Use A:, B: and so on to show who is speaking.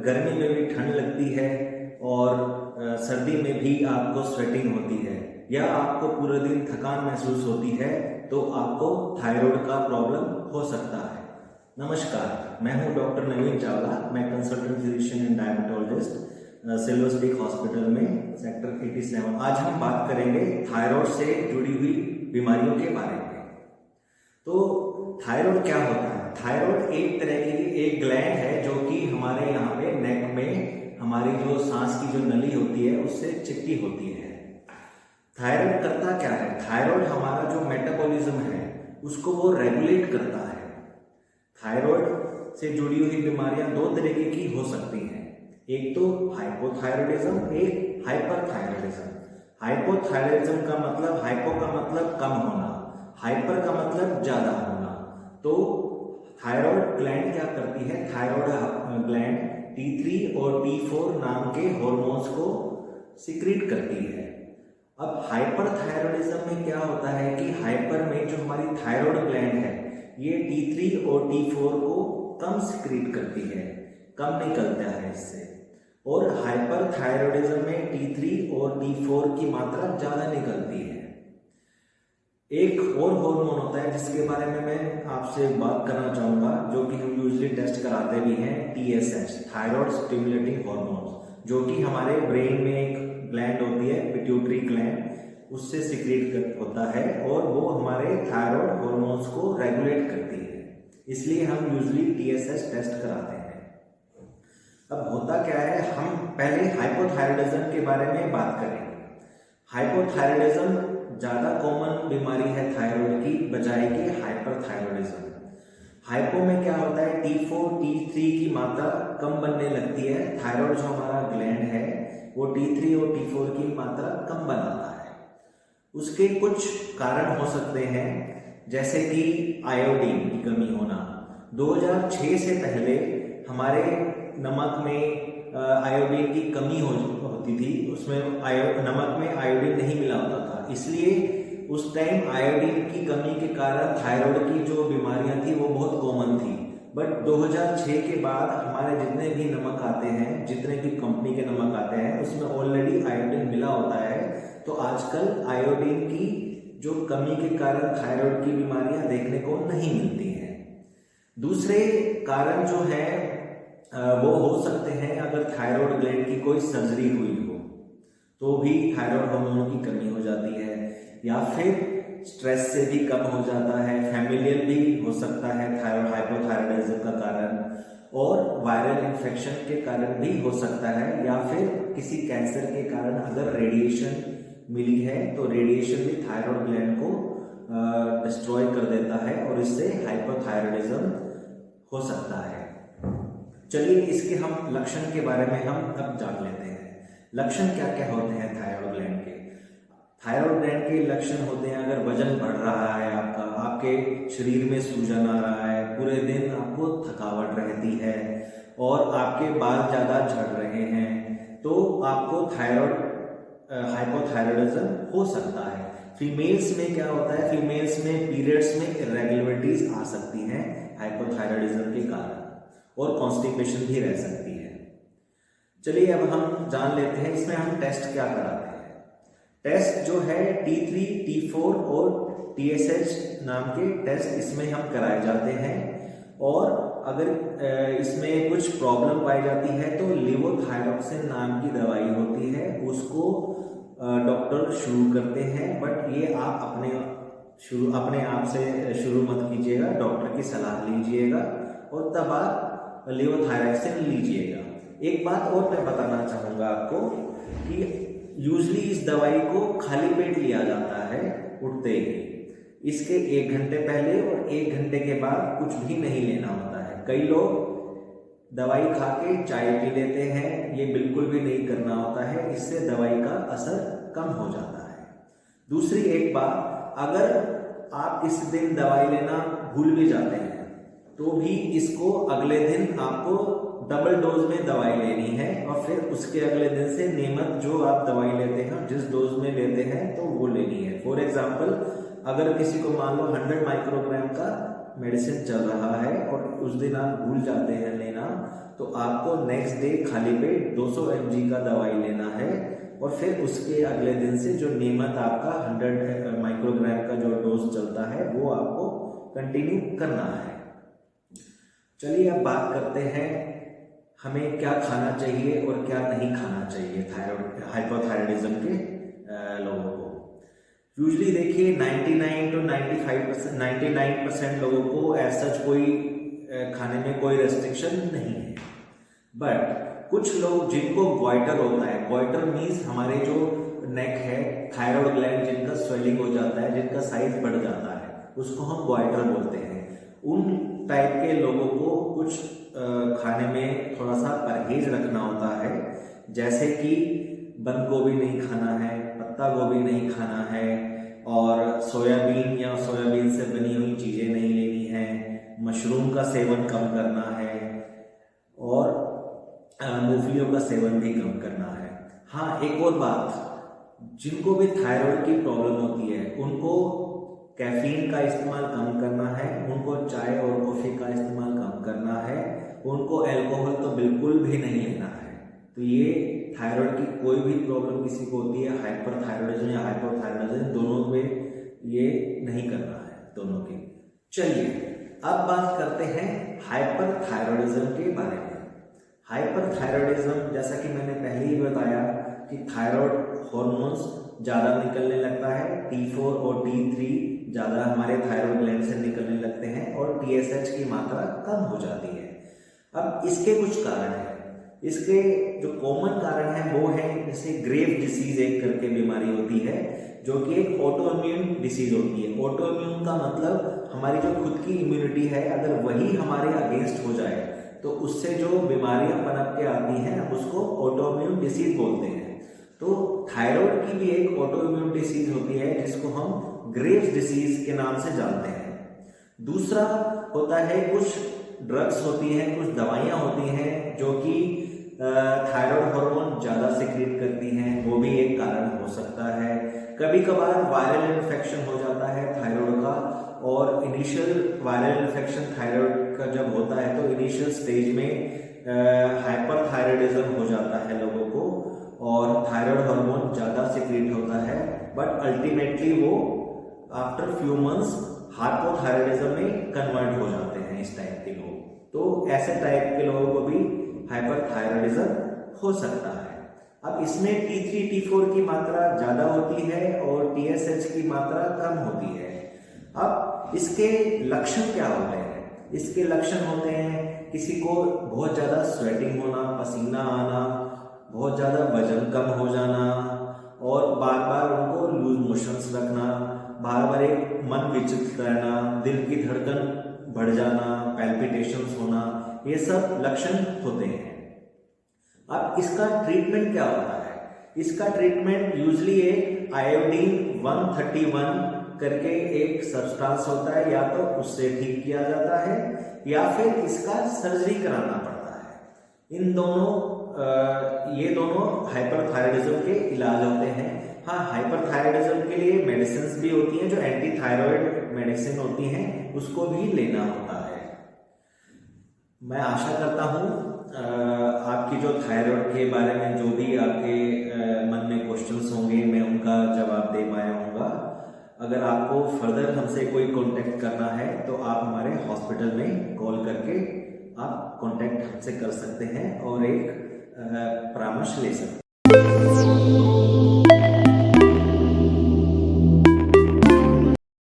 A: गर्मी में भी ठंड लगती है और सर्दी में भी आपको स्वेटिंग होती है या आपको पूरे दिन थकान महसूस होती है तो आपको थायराइड का प्रॉब्लम हो सकता है। नमस्कार, मैं हूं डॉक्टर नवीन चावला। मैं consultant physician and diabetologist silver stick hospital में सेक्टर 87। आज हम बात करेंगे थायराइड से जुड़ी हुई बीमारियों के बारे में। तो थायराइड क्या होता है? थायराइड एक तरह की एक ग्लैंड है जो कि हमारे यहाँ पे नेक में हमारी जो सांस की जो नली होती है उससे चिपकी होती है। थायराइड करता क्या है? थायराइड हमारा जो मेटाबॉलिज्म है उसको वो रेगुलेट करता है। थायराइड से जुड़ी हुई बीमारियां दो तरीके की हो सकती हैं, एक तो हाइपोथायराइडिज्म, एक हाइपरथायराइडिज्म। हाइपोथायराइडिज्म का मतलब, हाइपो का मतलब कम होना, हाइपर का मतलब ज्यादा होना। तो थायराइड ग्लैंड क्या करती है? थायराइड ग्लैंड T3 और T4 नाम के हॉर्मोन्स को सिक्रीट करती है। अब हाइपरथायराइडिज्म में क्या होता है कि हाइपर में जो हमारी थायराइड ग्लैंड है ये T3 और T4 को कम सिक्रीट करती है, कम निकलता है इससे। और हाइपरथायराइडिज्म में T3 और T4 की मात्रा ज्यादा निकलती है। एक और हार्मोन होता है जिसके बारे में मैं आपसे बात करना चाहूंगा, जो कि हम यूजुअली टेस्ट कराते भी हैं, TSH, थायराइड स्टिमुलेटिंग हार्मोन, जो कि हमारे ब्रेन में एक ग्लैंड होती है, पिट्यूटरी ग्लैंड, उससे सिक्रीट होता है और वो हमारे थायराइड हार्मोन्स को रेगुलेट करती है। इसलिए हम यूजुअली TSH टेस्ट कराते हैं। अब होता क्या है, हम पहले हाइपोथायराइडिज्म के बारे में बात करेंगे। हाइपोथायराइडिज्म ज्यादा कॉमन बीमारी है थायराइड की बजाय कि हाइपरथायराइडिज्म। हाइपो में क्या होता है, T4, T3 की मात्रा कम बनने लगती है। थायराइड जो हमारा ग्लैंड है वो T3 और T4 की मात्रा कम बनाता है। उसके कुछ कारण हो सकते हैं, जैसे कि आयोडीन की कमी होना। 2006 से पहले हमारे नमक में आयोडीन की कमी होती थी, उसमें नमक में आयोडीन नहीं मिला होता था, इसलिए उस टाइम आयोडीन की कमी के कारण थायराइड की जो बीमारियां थी वो बहुत कॉमन थी। बट 2006 के बाद हमारे जितने भी नमक आते हैं, जितने भी कंपनी के नमक आते हैं, उसमें ऑलरेडी आयोडीन मिला होता है। तो आजकल आयोडीन की जो कमी के कारण थायराइड की बीमारियां देखने को नहीं मिलती हैं। दूसरे कारण जो है वो हो सकते हैं, अगर थायराइड ग्लैंड की कोई सर्जरी हुई हो तो भी थायराइड हार्मोन की कमी हो जाती है, या फिर स्ट्रेस से भी कम हो जाता है। फैमिलियल भी हो सकता है थायराइड हाइपोथायराइडिज्म का कारण, और वायरल इन्फेक्शन के कारण भी हो सकता है, या फिर किसी कैंसर के कारण अगर रेडिएशन मिली है तो रेडिएशन भी थायराइड ग्लैंड को डिस्ट्रॉय कर देता है और इससे हाइपोथायराइडिज्म हो सकता है। चलिए इसके हम लक्षण के बारे में हम अब जान लेते हैं। लक्षण क्या क्या होते हैं थायराइड ग्लैंड के? थायराइड ग्लैंड के लक्षण होते हैं, अगर वजन बढ़ रहा है आपका, आपके शरीर में सूजन आ रहा है, पूरे दिन आपको थकावट रहती है और आपके बाल ज्यादा झड़ रहे हैं, तो आपको थायराइड हाइपोथायराइडिज्म हो सकता है। फीमेल्स में क्या होता है, फीमेल्स में पीरियड्स में इरेगुलरिटीज आ सकती हैं हाइपोथायराइडिज्म के कारण, और कॉन्स्टिपेशन भी रह सकती है। चलिए अब हम जान लेते हैं इसमें हम टेस्ट क्या कराते हैं। टेस्ट जो है T3, T4 और TSH नाम के टेस्ट इसमें हम कराए जाते हैं, और अगर इसमें कुछ प्रॉब्लम पाई जाती है तो लेवोथायरॉक्सिन नाम की दवाई होती है, उसको डॉक्टर शुरू करते हैं। बट ये आप अपने आप से शुरू मत कीजिएगा, डॉक्टर की सलाह लीजिएगा और तब आप लेवोथायरॉक्सिन लीजिएगा। एक बात और मैं बताना चाहूंगा आपको कि यूजली इस दवाई को खाली पेट लिया जाता है उठते ही। इसके 1 घंटे पहले और 1 घंटे के बाद कुछ भी नहीं लेना होता है। कई लोग दवाई खा के चाय पी लेते हैं, ये बिल्कुल भी नहीं करना होता है, इससे दवाई का असर कम हो जाता है। दूसरी एक बात, अगर आप इस दिन दवाई लेना भूल भी जाते हैं तो भी इसको अगले दिन आपको डबल डोज में दवाई लेनी है, और फिर उसके अगले दिन से नियमित जो आप दवाई लेते हैं जिस डोज में लेते हैं तो वो लेनी है। फॉर एग्जाम्पल, अगर किसी को मान लो 100 माइक्रोग्राम का मेडिसिन चल रहा है और उस दिन आप भूल जाते हैं लेना, तो तो आपको नेक्स्ट डे खाली पेट 200 mg का दवाई लेना है और फिर उसके अगले दिन से जो नियमित आपका 100 माइक्रोग्राम का जो डोज चलता है वो आपको कंटिन्यू करना है। चलिए अब बात करते हैं हमें क्या खाना चाहिए और क्या नहीं खाना चाहिए थायराइड हाइपोथायराइडिज्म के लोगों को। यूजली देखिए 99 to 99% लोगों को ऐसा कोई खाने में कोई रेस्ट्रिक्शन नहीं है, बट कुछ लोग जिनको गॉइटर होता है, गॉइटर मीन्स हमारे जो नेक है, थायराइड ग्लैंड जिनका स्वेलिंग हो जाता है, जिनका साइज बढ़ जाता है, उसको हम गॉइटर बोलते हैं। उन टाइप के लोगों को कुछ खाने में थोड़ा सा परहेज रखना होता है, जैसे कि बंद गोभी नहीं खाना है, पत्ता गोभी नहीं खाना है, और सोयाबीन या सोयाबीन से बनी हुई चीजें नहीं लेनी है, मशरूम का सेवन कम करना है और मूंगफलियों का सेवन भी कम करना है। हाँ, एक और बात, जिनको भी थायराइड की प्रॉब्लम होती है उनको कैफीन का इस्तेमाल कम करना है, उनको चाय और कॉफी का इस्तेमाल कम करना है, उनको अल्कोहल तो बिल्कुल भी नहीं लेना है। तो ये थायराइड की कोई भी प्रॉब्लम किसी को होती है, हाइपरथायराइडिज्म या हाइपोथायराइडिज्म, दोनों में ये नहीं करना है, दोनों की। चलिए अब बात करते हैं हाइपरथायराइडिज्म के बारे में। हाइपरथायराइडिज्म, जैसा कि मैंने पहले ही बताया कि थायराइड हार्मोन्स ज़्यादा निकलने लगता है, T4 और T3 ज़्यादा हमारे थायराइड ग्लैंड से निकलने लगते हैं और TSH की मात्रा कम हो जाती है। अब इसके कुछ कारण हैं। इसके जो कॉमन कारण है वो है, जैसे ग्रेव डिसीज एक करके बीमारी होती है, जो कि एक ऑटोइम्यून डिसीज होती है। ऑटोइम्यून का मतलब हमारी जो खुद की इम्यूनिटी है, अगर वही हमारे अगेंस्ट हो जाए तो उससे जो बीमारियां पनप के आती हैं हम उसको ऑटोइम्यून डिसीज बोलते हैं। तो थायराइड की भी एक ऑटोइम्यून डिसीज होती है जिसको हम ग्रेव्स डिसीज के नाम से जानते हैं। दूसरा होता है, कुछ ड्रग्स होती हैं, कुछ दवाइयां होती हैं जो कि थायराइड हार्मोन ज्यादा सिक्रीट करती हैं, वो भी एक कारण हो सकता है। कभी कभार वायरल इन्फेक्शन हो जाता है थायराइड का, और इनिशियल वायरल इन्फेक्शन थायराइड का जब होता है तो इनिशियल स्टेज में हाइपरथायराइडिज्म हो जाता है लोगों को और थायराइड हार्मोन ज्यादा सिक्रीट होता है, बट अल्टीमेटली वो आफ्टर फ्यू मंथ्स हाइपोथायराइडिज्म में कन्वर्ट हो जाते हैं इस टाइप के लोग। तो ऐसे टाइप के लोगों को भी हाइपरथायराइडिज्म हो सकता है। अब इसमें T3 T4 की मात्रा ज्यादा होती है और TSH की मात्रा कम होती है। अब इसके लक्षण क्या होते हैं? इसके लक्षण होते हैं, किसी को बहुत ज्यादा स्वेटिंग होना, पसीना आना, बहुत ज्यादा वजन कम हो जाना और बार बार उनको लूज मोशंस रखना, बार बार एक मन विचलित रहना, दिल की धड़कन बढ़ जाना, पैल्पिटेशंस होना, ये सब लक्षण होते हैं। अब इसका ट्रीटमेंट क्या होता है? इसका ट्रीटमेंट यूजली एक आयोडीन 131 करके एक सब्सटेंस होता है, या तो उससे ठीक किया जाता है या फिर इसका सर्जरी कराना पड़ता है। इन दोनों ये दोनों हाइपरथायराइडिज्म के इलाज होते हैं। हाँ, हाइपरथायराइडिज्म के लिए मेडिसिन भी होती हैं, जो एंटी थायराइड मेडिसिन होती हैं, उसको भी लेना होता है। मैं आशा करता हूँ आपकी जो थायराइड के बारे में जो भी आपके मन में क्वेश्चंस होंगे मैं उनका जवाब दे पाया हूँगा। अगर आपको फर्दर हमसे कोई कांटेक्ट करना है तो आप हमारे हॉस्पिटल में कॉल करके आप कांटेक्ट हमसे कर सकते हैं और एक परामर्श ले सकते हैं।